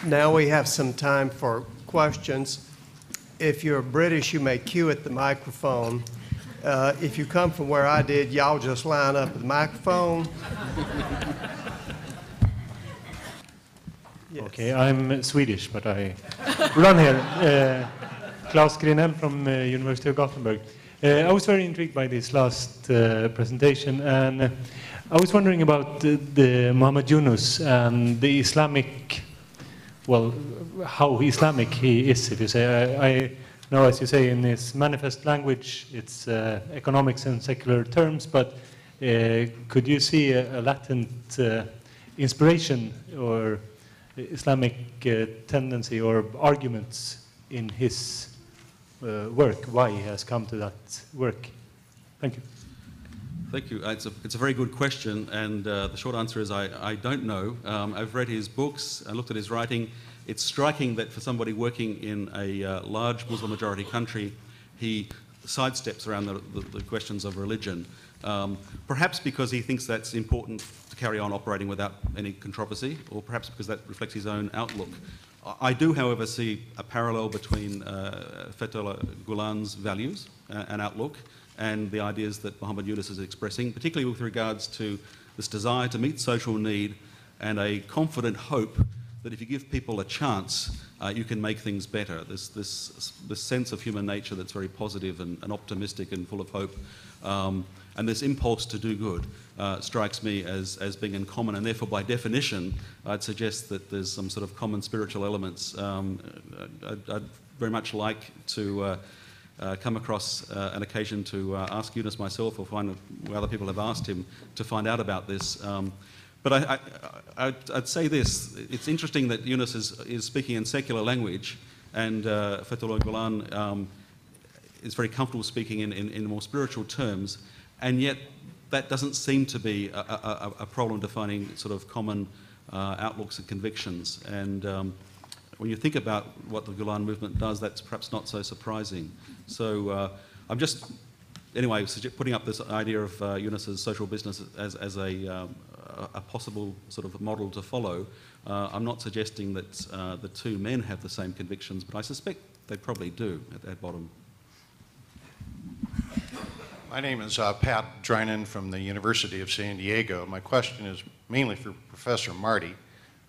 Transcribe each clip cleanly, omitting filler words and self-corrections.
Now we have some time for questions. If you're British, you may queue at the microphone. If you come from where I did, y'all just line up at the microphone. Yes. Okay, I'm Swedish, but I run here. Klaus Grinell from University of Gothenburg. I was very intrigued by this last presentation, and I was wondering about the Muhammad Yunus and the Islamic, well, how Islamic he is, if you say. I know, as you say, in his manifest language, it's economics and secular terms, but could you see a latent inspiration or Islamic tendency or arguments in his work, why he has come to that work? Thank you. Thank you. It's a very good question, and the short answer is I don't know. I've read his books and looked at his writing. It's striking that for somebody working in a large Muslim majority country, he sidesteps around the questions of religion, perhaps because he thinks that's important to carry on operating without any controversy, or perhaps because that reflects his own outlook. I do, however, see a parallel between Fethullah Gülen's values and outlook and the ideas that Muhammad Yunus is expressing, particularly with regards to this desire to meet social need and a confident hope that if you give people a chance, you can make things better. This sense of human nature that's very positive and optimistic and full of hope, and this impulse to do good strikes me as being in common, and therefore by definition I'd suggest that there's some sort of common spiritual elements. I'd very much like to come across an occasion to ask Yunus myself, or find where other people have asked him, to find out about this. But I'd say this: it's interesting that Yunus is speaking in secular language, and Fethullah Gülen is very comfortable speaking in more spiritual terms, and yet that doesn't seem to be a problem defining sort of common outlooks and convictions. And when you think about what the Gülen movement does, that's perhaps not so surprising. So I'm just, anyway, putting up this idea of Yunus's social business as a possible sort of model to follow. I'm not suggesting that the two men have the same convictions, but I suspect they probably do at bottom. My name is Pat Drinan from the University of San Diego. My question is mainly for Professor Marty.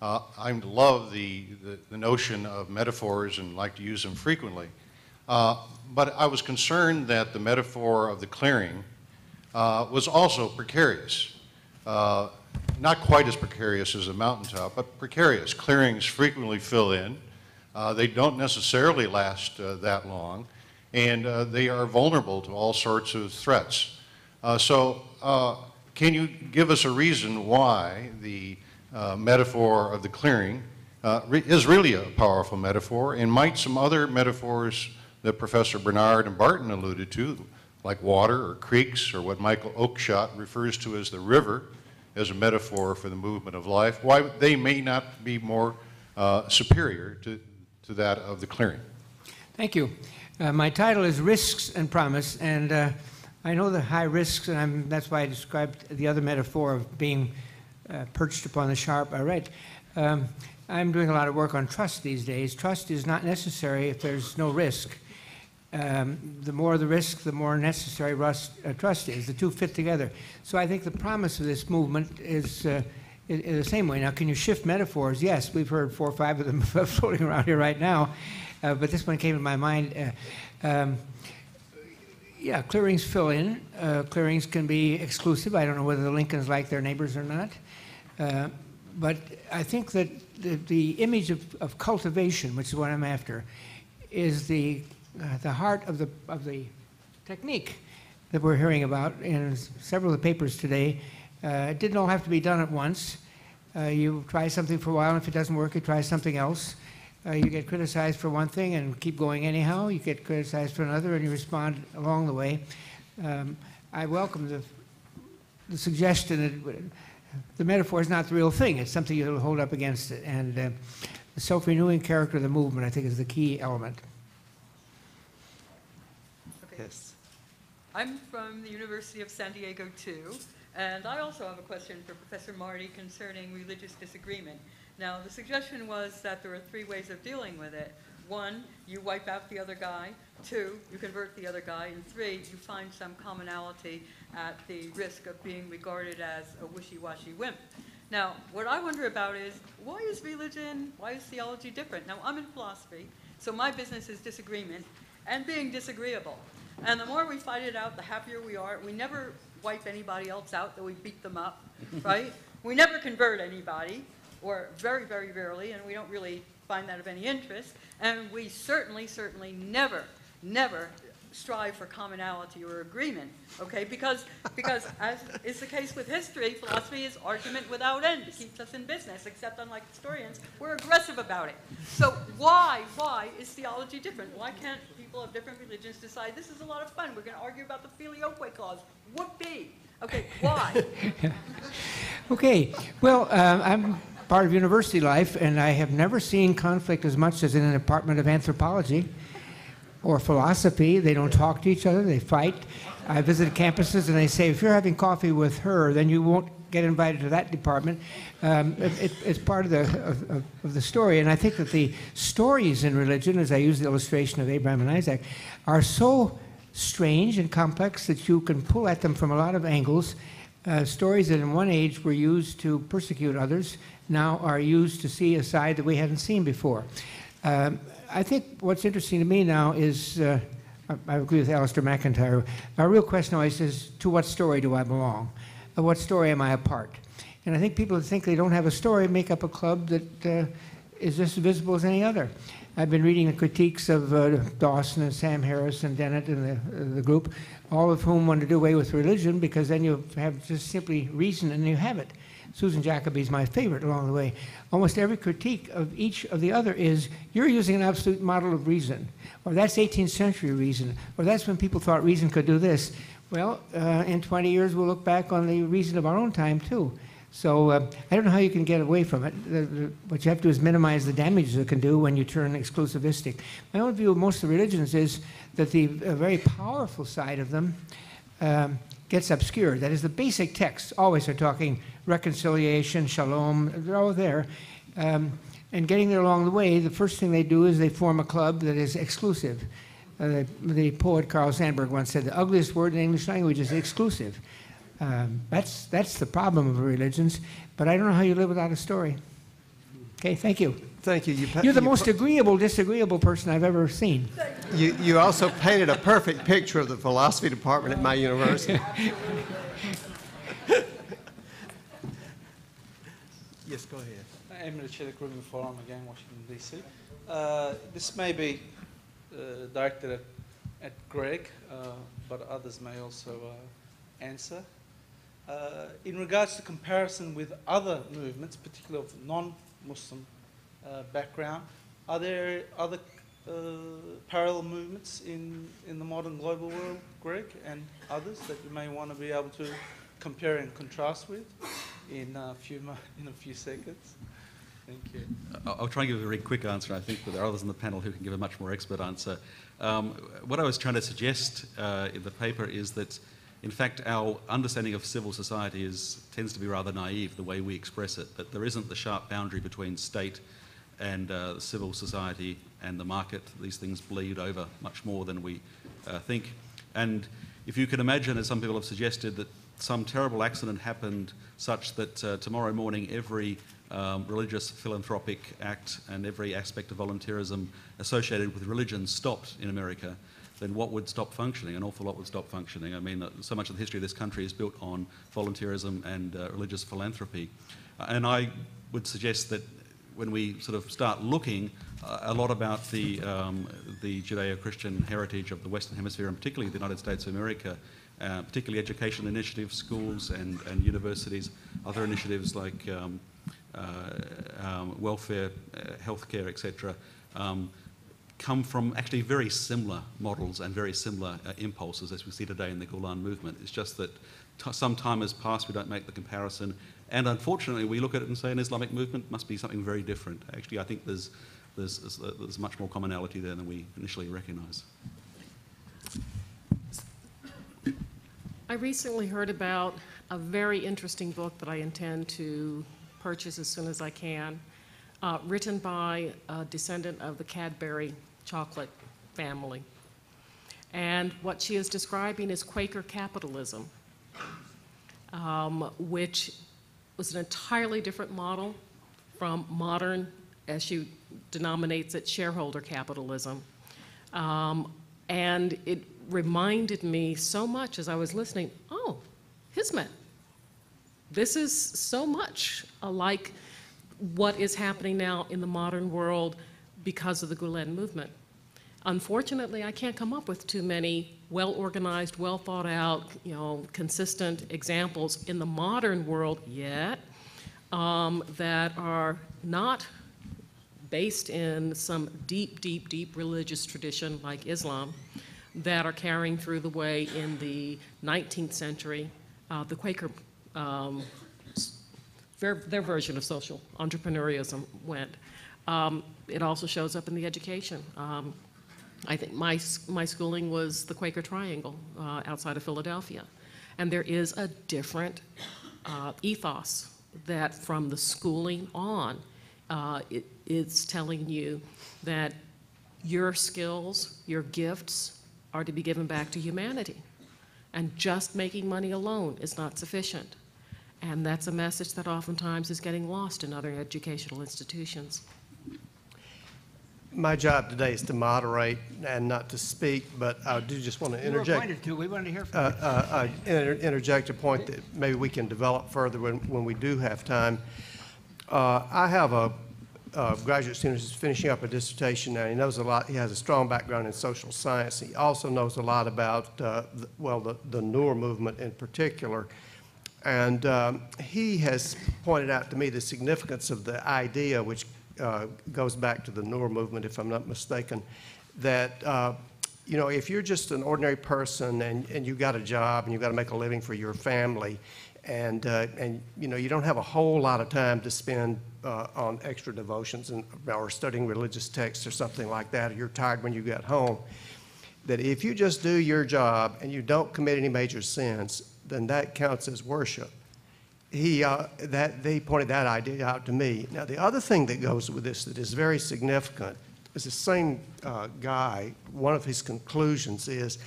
I love the notion of metaphors and like to use them frequently. But I was concerned that the metaphor of the clearing was also precarious. Not quite as precarious as a mountaintop, but precarious. Clearings frequently fill in. They don't necessarily last that long, and they are vulnerable to all sorts of threats. So can you give us a reason why the metaphor of the clearing is really a powerful metaphor, and might some other metaphors that Professor Bernard and Barton alluded to, like water or creeks, or what Michael Oakeshott refers to as the river, as a metaphor for the movement of life, why they may not be more superior to that of the clearing? Thank you. My title is Risks and Promise, and I know the high risks, and that's why I described the other metaphor of being perched upon the sharp. All right. I'm doing a lot of work on trust these days. Trust is not necessary if there's no risk. The more the risk, the more necessary trust is. The two fit together. So I think the promise of this movement is the same way. Now, can you shift metaphors? Yes, we've heard 4 or 5 of them floating around here right now, but this one came to my mind. Yeah, clearings fill in. Clearings can be exclusive. I don't know whether the Lincolns like their neighbors or not. But I think that the image of cultivation, which is what I'm after, is the heart of the technique that we're hearing about in several of the papers today. It didn't all have to be done at once. You try something for a while, and if it doesn't work, you try something else. You get criticized for one thing and keep going anyhow. You get criticized for another, and you respond along the way. I welcome the suggestion that the metaphor is not the real thing. It's something you'll hold up against it. And the self-renewing character of the movement, I think, is the key element. Okay. Yes. I'm from the University of San Diego, too. And I also have a question for Professor Marty concerning religious disagreement. Now, the suggestion was that there are 3 ways of dealing with it. 1, you wipe out the other guy. 2, you convert the other guy. And 3, you find some commonality at the risk of being regarded as a wishy-washy wimp. Now, what I wonder about is, why is theology different? Now, I'm in philosophy, so my business is disagreement and being disagreeable. And the more we fight it out, the happier we are. We never wipe anybody else out, though we beat them up, right? We never convert anybody, or very, very rarely, and we don't really find that of any interest. And we certainly never strive for commonality or agreement, okay? Because as is the case with history, philosophy is argument without end. It keeps us in business, except unlike historians, we're aggressive about it. So why is theology different? Why can't people of different religions decide this is a lot of fun? We're going to argue about the filioque clause. Whoopee! Okay, why? Okay, well, I'm part of university life, and I have never seen conflict as much as in an department of anthropology or philosophy. They don't talk to each other, they fight. I visited campuses and they say, if you're having coffee with her, then you won't get invited to that department. It's part of the story. And I think that the stories in religion, as I use the illustration of Abraham and Isaac, are so strange and complex that you can pull at them from a lot of angles. Stories that in one age were used to persecute others now are used to see a side that we hadn't seen before. I think what's interesting to me now is, I agree with Alistair McIntyre, our real question always is, to what story do I belong? Of what story am I a part? And I think people who think they don't have a story make up a club that is just as visible as any other. I've been reading the critiques of Dawson and Sam Harris and Dennett and the group, all of whom want to do away with religion because then you have just simply reason and you have it. Susan Jacoby's my favorite along the way. Almost every critique of each of the other is, you're using an absolute model of reason, or that's 18th century reason, or that's when people thought reason could do this. Well, in 20 years we'll look back on the reason of our own time too. So I don't know how you can get away from it. What you have to do is minimize the damage it can do when you turn exclusivistic. My own view of most of the religions is that the very powerful side of them gets obscured. That is, the basic texts always are talking reconciliation, shalom, they're all there. And getting there along the way, the first thing they do is they form a club that is exclusive. The poet Carl Sandburg once said, the ugliest word in the English language is exclusive. That's the problem of religions, but I don't know how you live without a story. Okay, thank you. Thank you. You're the most agreeable, disagreeable person I've ever seen. You also painted a perfect picture of the philosophy department at my university. Yes, go ahead. I'm the chair of the Recruitment Forum again, Washington, D.C. This may be directed at Greg, but others may also answer. In regards to comparison with other movements, particularly of non-Muslim background, are there other parallel movements in the modern global world, Greg, and others that you may want to be able to compare and contrast with in a few seconds? Thank you. I'll try and give a very quick answer. I think there are others on the panel who can give a much more expert answer. What I was trying to suggest in the paper is that, in fact, our understanding of civil society tends to be rather naive, the way we express it, that there isn't the sharp boundary between state and civil society and the market. These things bleed over much more than we think. And if you can imagine, as some people have suggested, that some terrible accident happened such that tomorrow morning every religious philanthropic act and every aspect of volunteerism associated with religion stopped in America, then what would stop functioning? An awful lot would stop functioning. I mean, so much of the history of this country is built on volunteerism and religious philanthropy. And I would suggest that when we sort of start looking a lot about the Judeo-Christian heritage of the Western Hemisphere, and particularly the United States of America, particularly education initiatives, schools and universities, other initiatives like welfare, healthcare, etc., come from actually very similar models and very similar impulses as we see today in the Gülen movement. It's just that some time has passed, we don't make the comparison, and unfortunately we look at it and say an Islamic movement must be something very different. Actually, I think there's much more commonality there than we initially recognise. I recently heard about a very interesting book that I intend to purchase as soon as I can. written by a descendant of the Cadbury chocolate family. And what she is describing is Quaker capitalism, which was an entirely different model from modern, as she denominates it, shareholder capitalism. And it reminded me so much as I was listening, oh, Hizmet. This is so much like what is happening now in the modern world because of the Gülen movement. Unfortunately, I can't come up with too many well-organized, well-thought-out, consistent examples in the modern world yet that are not based in some deep, deep, deep religious tradition like Islam that are carrying through the way in the 19th century, the Quaker, their version of social entrepreneurism went. It also shows up in the education. I think my schooling was the Quaker Triangle outside of Philadelphia. And there is a different ethos that from the schooling on, it's telling you that your skills, your gifts are to be given back to humanity. And just making money alone is not sufficient. And that's a message that oftentimes is getting lost in other educational institutions. My job today is to moderate and not to speak, but I do just want to interject. You were appointed to. We wanted to hear from you. Interject a point that maybe we can develop further when we do have time. I have a graduate student who's finishing up a dissertation now. He knows a lot. He has a strong background in social science. He also knows a lot about, the Noor movement in particular. And he has pointed out to me the significance of the idea, which goes back to the Noor movement, if I'm not mistaken, that if you're just an ordinary person and you've got a job and you've got to make a living for your family, and you don't have a whole lot of time to spend on extra devotions or studying religious texts or something like that, or you're tired when you get home, that if you just do your job and you don't commit any major sins, then that counts as worship. He pointed that idea out to me. Now, the other thing that goes with this that is very significant is the same guy, one of his conclusions is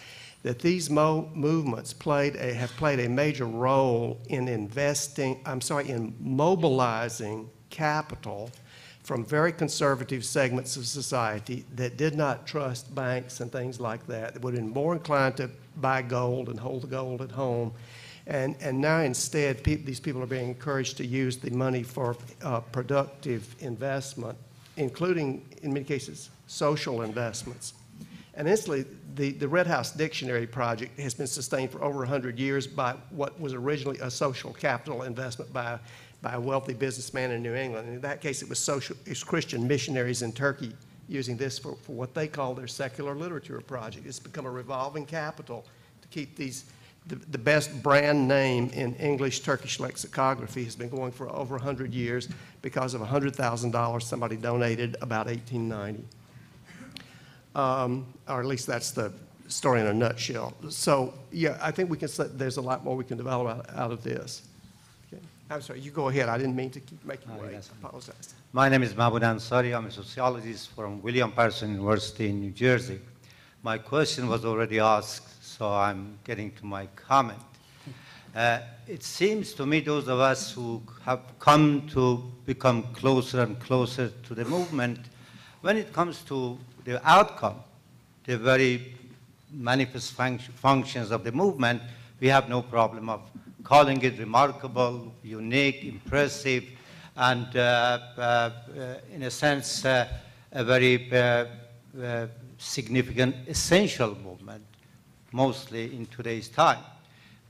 that these movements have played a major role in in mobilizing capital from very conservative segments of society that did not trust banks and things like that would have been more inclined to buy gold and hold the gold at home. And now instead, these people are being encouraged to use the money for productive investment, including, in many cases, social investments. And instantly, the Red House Dictionary Project has been sustained for over 100 years by what was originally a social capital investment by a wealthy businessman in New England. And in that case, it was Christian missionaries in Turkey using this for what they call their secular literature project. It's become a revolving capital to keep the best brand name in English Turkish lexicography has been going for over 100 years because of $100,000 somebody donated about 1890. Or at least that's the story in a nutshell. So, yeah, I think we can say there's a lot more we can develop out of this. Okay. I'm sorry, you go ahead. I didn't mean to keep making you wait. Yes. I apologize. My name is Mahmoud Ansari. I'm a sociologist from William Paterson University in New Jersey. My question was already asked, so I'm getting to my comment. It seems to me those of us who have come to become closer and closer to the movement, when it comes to the outcome, the very manifest functions of the movement, we have no problem of calling it remarkable, unique, impressive, and in a sense, a very significant, essential movement, mostly in today's time.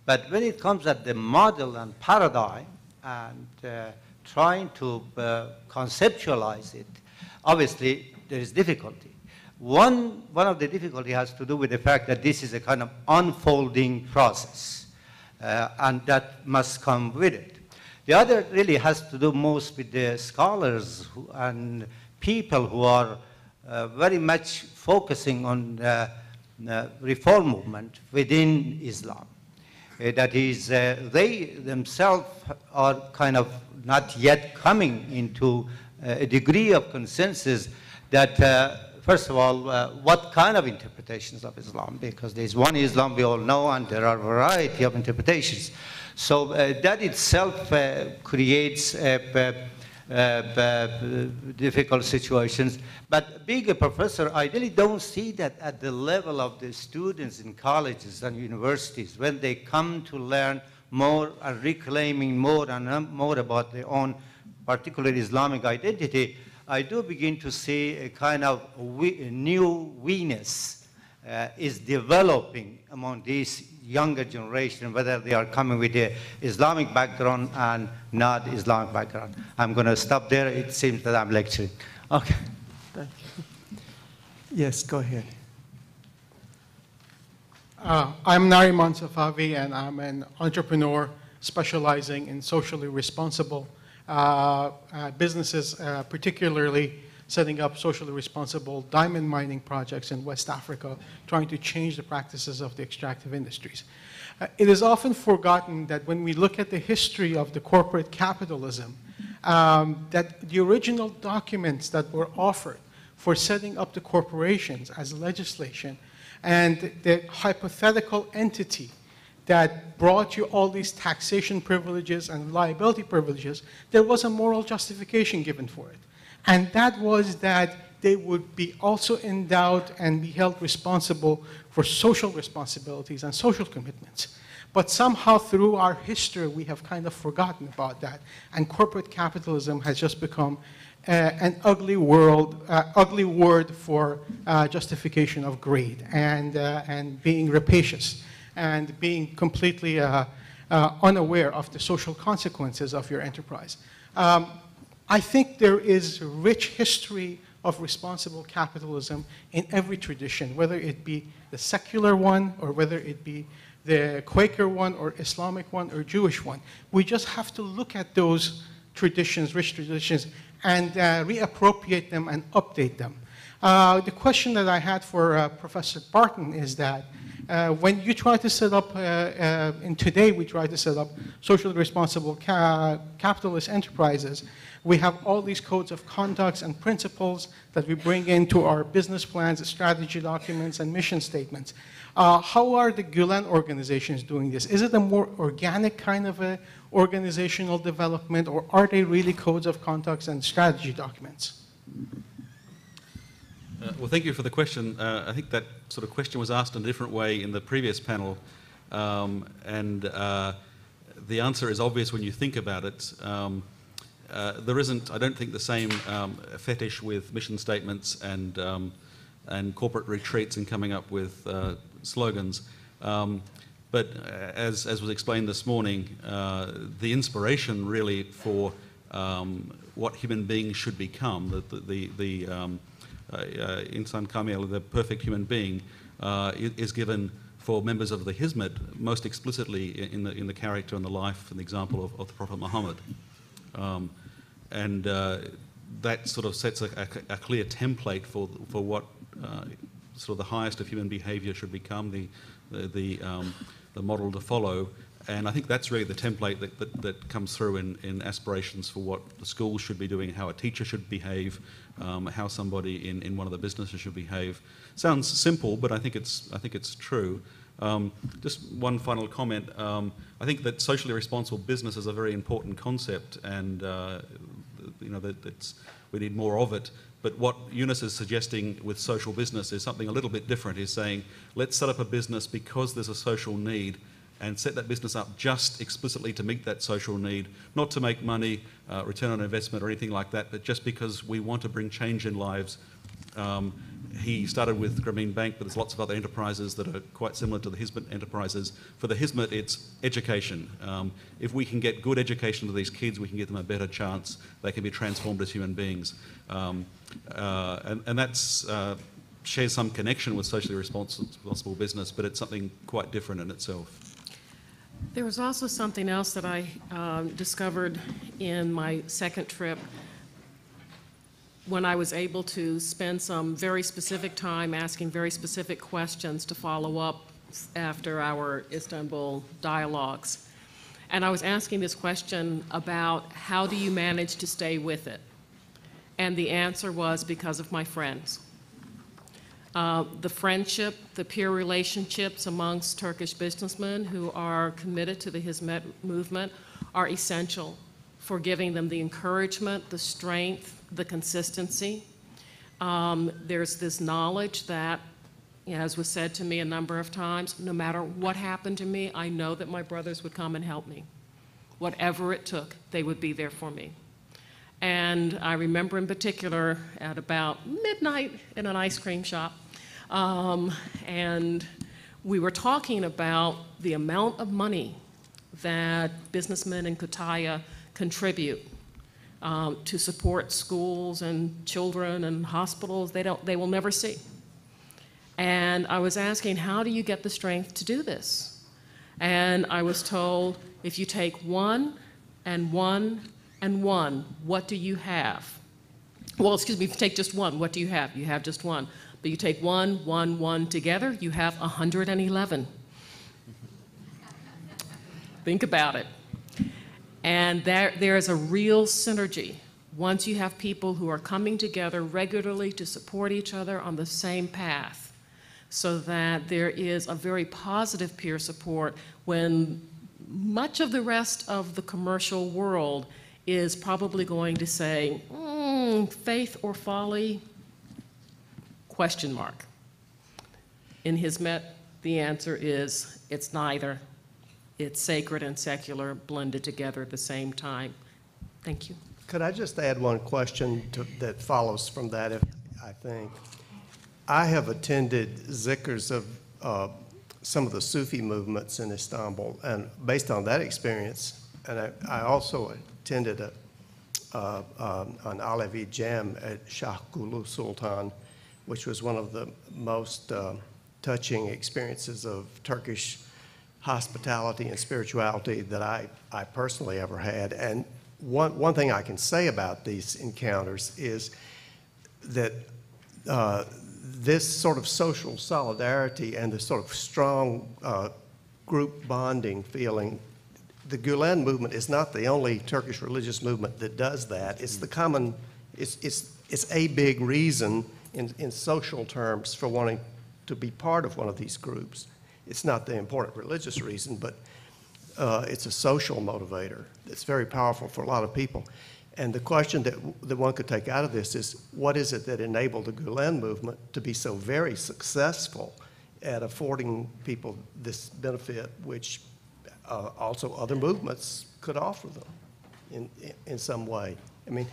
But when it comes at the model and paradigm and trying to conceptualize it, obviously there is difficulty. One of the difficulty has to do with the fact that this is a kind of unfolding process, and that must come with it. The other really has to do most with the scholars and people who are very much focusing on the reform movement within Islam. That is, they themselves are kind of not yet coming into a degree of consensus that, first of all, what kind of interpretations of Islam? Because there's one Islam we all know, and there are a variety of interpretations. So that itself creates difficult situations. But being a professor, I really don't see that at the level of the students in colleges and universities when they come to learn more and reclaiming more and more about their own particular Islamic identity. I do begin to see a kind of new we-ness is developing among these younger generation, whether they are coming with an Islamic background and not Islamic background. I'm going to stop there. It seems that I'm lecturing. Okay. Thank you. Yes, go ahead. I'm Nariman Safavi, and I'm an entrepreneur specializing in socially responsible businesses, particularly setting up socially responsible diamond mining projects in West Africa, trying to change the practices of the extractive industries. It is often forgotten that when we look at the history of the corporate capitalism, that the original documents that were offered for setting up the corporations as legislation and the hypothetical entity that brought you all these taxation privileges and liability privileges, there was a moral justification given for it. And that was that they would be also endowed and be held responsible for social responsibilities and social commitments. But somehow through our history, we have kind of forgotten about that. And corporate capitalism has just become an ugly word for justification of greed and being rapacious and being completely unaware of the social consequences of your enterprise. I think there is a rich history of responsible capitalism in every tradition, whether it be the secular one or whether it be the Quaker one or Islamic one or Jewish one. We just have to look at those traditions, rich traditions, and reappropriate them and update them. The question that I had for Professor Barton is that when you try to set up, and today we try to set up socially responsible capitalist enterprises, we have all these codes of conducts and principles that we bring into our business plans, strategy documents, and mission statements. How are the Gülen organizations doing this? Is it a more organic kind of a organizational development, or are they really codes of conducts and strategy documents? Well, thank you for the question. I think that sort of question was asked in a different way in the previous panel, and the answer is obvious when you think about it. There isn't, I don't think, the same fetish with mission statements and corporate retreats and coming up with slogans. But as was explained this morning, the inspiration really for what human beings should become, the Insan Kamil, the perfect human being, is given for members of the Hizmet most explicitly in the character and the life and the example of the Prophet Muhammad. And that sort of sets a clear template for what sort of the highest of human behaviour should become, the model to follow. And I think that's really the template that comes through in aspirations for what the school should be doing, how a teacher should behave, how somebody in one of the businesses should behave. Sounds simple, but I think it's true. Just one final comment. I think that socially responsible business is a very important concept, and you know we need more of it. But what Yunus is suggesting with social business is something a little bit different. He's saying, let's set up a business because there's a social need, and set that business up just explicitly to meet that social need, not to make money, return on investment or anything like that, but just because we want to bring change in lives. He started with Grameen Bank, but there's lots of other enterprises that are quite similar to the Hizmet enterprises. For the Hizmet, it's education. If we can get good education to these kids, we can give them a better chance. They can be transformed as human beings. And that's shares some connection with socially responsible business, but it's something quite different in itself. There was also something else that I discovered in my second trip when I was able to spend some very specific time asking very specific questions to follow up after our Istanbul dialogues. And I was asking this question about how do you manage to stay with it? And the answer was because of my friends. The friendship, the peer relationships amongst Turkish businessmen who are committed to the Hizmet movement are essential for giving them the encouragement, the strength, the consistency. There's this knowledge that, as was said to me a number of times, no matter what happened to me, I know that my brothers would come and help me. Whatever it took, they would be there for me. And I remember in particular at about midnight in an ice cream shop, and we were talking about the amount of money that businessmen in Kütahya contribute to support schools and children and hospitals they will never see. And I was asking, how do you get the strength to do this? And I was told, if you take one and one and one, what do you have? Well, excuse me, if you take just one, what do you have? You have just one. But you take one, one, one together, you have 111. Think about it. And there is a real synergy once you have people who are coming together regularly to support each other on the same path, so that there is a very positive peer support when much of the rest of the commercial world is probably going to say, faith or folly, question mark. In Hizmet, the answer is it's neither. It's sacred and secular blended together at the same time. Thank you. Could I just add one question that follows from that, if I think? I have attended zikrs of some of the Sufi movements in Istanbul, and based on that experience, and I also attended an Alevi jam at Shah Gulu Sultan, which was one of the most touching experiences of Turkish hospitality and spirituality that I personally ever had. And one thing I can say about these encounters is that this sort of social solidarity and the sort of strong group bonding feeling, the Gülen movement is not the only Turkish religious movement that does that. It's the common, it's a big reason in social terms for wanting to be part of one of these groups. It's not the important religious reason, but it's a social motivator that's very powerful for a lot of people. And the question that one could take out of this is, what is it that enabled the Gülen movement to be so very successful at affording people this benefit, which also other movements could offer them in some way? I mean,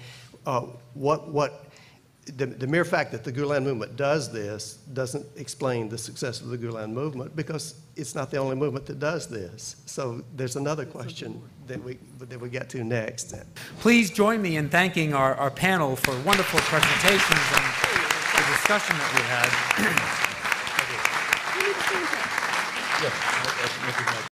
the mere fact that the Gülen movement does this doesn't explain the success of the Gülen movement, because it's not the only movement that does this. So there's another question that we get to next. Please join me in thanking our panel for wonderful presentations and the discussion that we had.